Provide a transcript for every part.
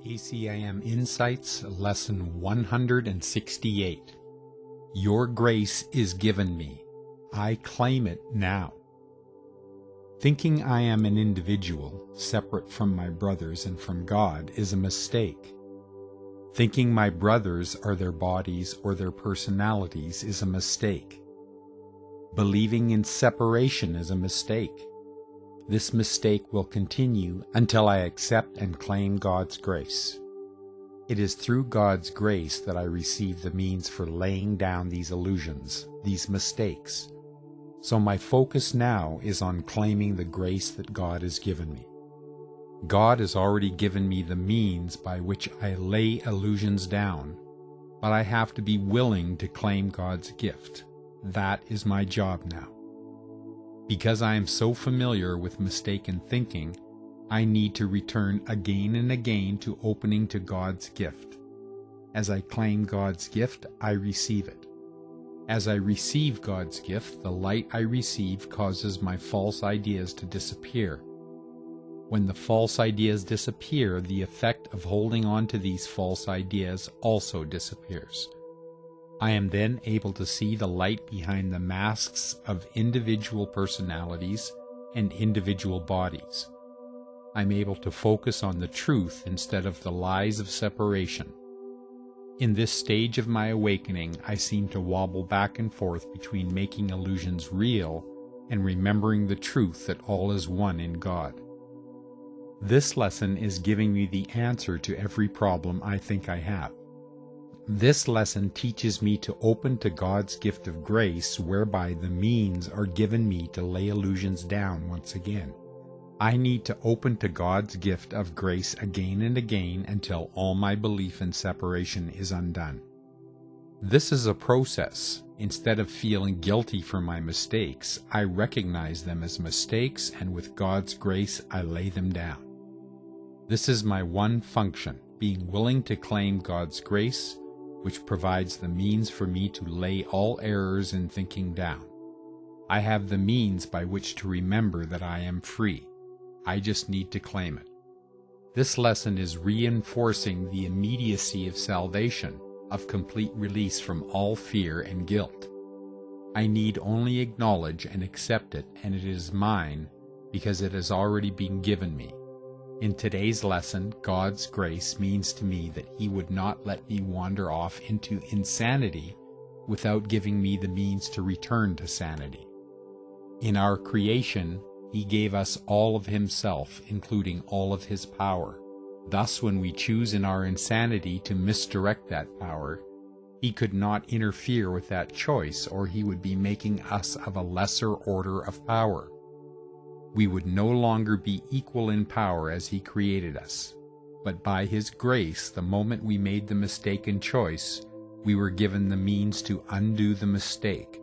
ACIM Insights, Lesson 168. Your grace is given me. I claim it now. Thinking I am an individual, separate from my brothers and from God, is a mistake. Thinking my brothers are their bodies or their personalities is a mistake. Believing in separation is a mistake. This mistake will continue until I accept and claim God's grace. It is through God's grace that I receive the means for laying down these illusions, these mistakes. So my focus now is on claiming the grace that God has given me. God has already given me the means by which I lay illusions down, but I have to be willing to claim God's gift. That is my job now. Because I am so familiar with mistaken thinking, I need to return again and again to opening to God's gift. As I claim God's gift, I receive it. As I receive God's gift, the light I receive causes my false ideas to disappear. When the false ideas disappear, the effect of holding on to these false ideas also disappears. I am then able to see the light behind the masks of individual personalities and individual bodies. I'm able to focus on the truth instead of the lies of separation. In this stage of my awakening, I seem to wobble back and forth between making illusions real and remembering the truth that all is one in God. This lesson is giving me the answer to every problem I think I have. This lesson teaches me to open to God's gift of grace, whereby the means are given me to lay illusions down once again. I need to open to God's gift of grace again and again until all my belief in separation is undone. This is a process. Instead of feeling guilty for my mistakes, I recognize them as mistakes, and with God's grace I lay them down. This is my one function, being willing to claim God's grace, which provides the means for me to lay all errors in thinking down. I have the means by which to remember that I am free. I just need to claim it. This lesson is reinforcing the immediacy of salvation, of complete release from all fear and guilt. I need only acknowledge and accept it, and it is mine because it has already been given me. In today's lesson, God's grace means to me that He would not let me wander off into insanity without giving me the means to return to sanity. In our creation, He gave us all of Himself, including all of His power. Thus, when we choose in our insanity to misdirect that power, He could not interfere with that choice, or He would be making us of a lesser order of power. We would no longer be equal in power as He created us. But by His grace, the moment we made the mistaken choice, we were given the means to undo the mistake.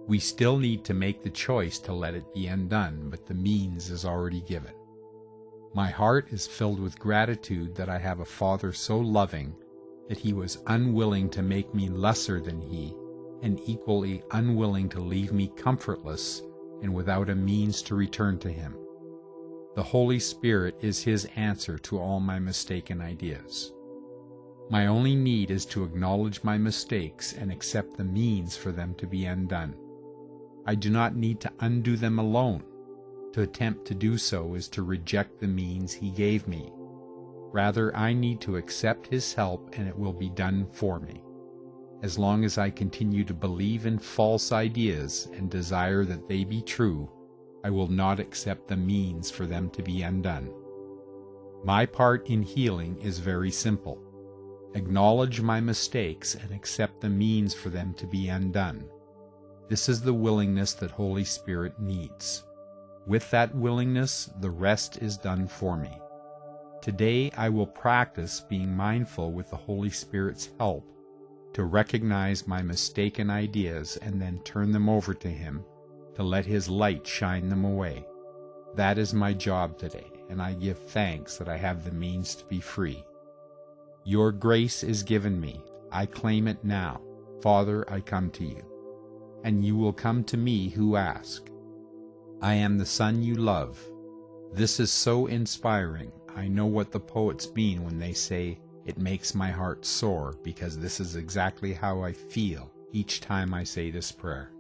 We still need to make the choice to let it be undone, but the means is already given. My heart is filled with gratitude that I have a Father so loving that He was unwilling to make me lesser than He, and equally unwilling to leave me comfortless and without a means to return to Him. The Holy Spirit is His answer to all my mistaken ideas. My only need is to acknowledge my mistakes and accept the means for them to be undone. I do not need to undo them alone. To attempt to do so is to reject the means He gave me. Rather, I need to accept His help, and it will be done for me. As long as I continue to believe in false ideas and desire that they be true, I will not accept the means for them to be undone. My part in healing is very simple. Acknowledge my mistakes and accept the means for them to be undone. This is the willingness that Holy Spirit needs. With that willingness, the rest is done for me. Today I will practice being mindful with the Holy Spirit's help to recognize my mistaken ideas and then turn them over to Him, to let His light shine them away. That is my job today, and I give thanks that I have the means to be free. Your grace is given me. I claim it now. Father, I come to You, and You will come to me who ask. I am the Son You love. This is so inspiring. I know what the poets mean when they say, "It makes my heart soar," because this is exactly how I feel each time I say this prayer.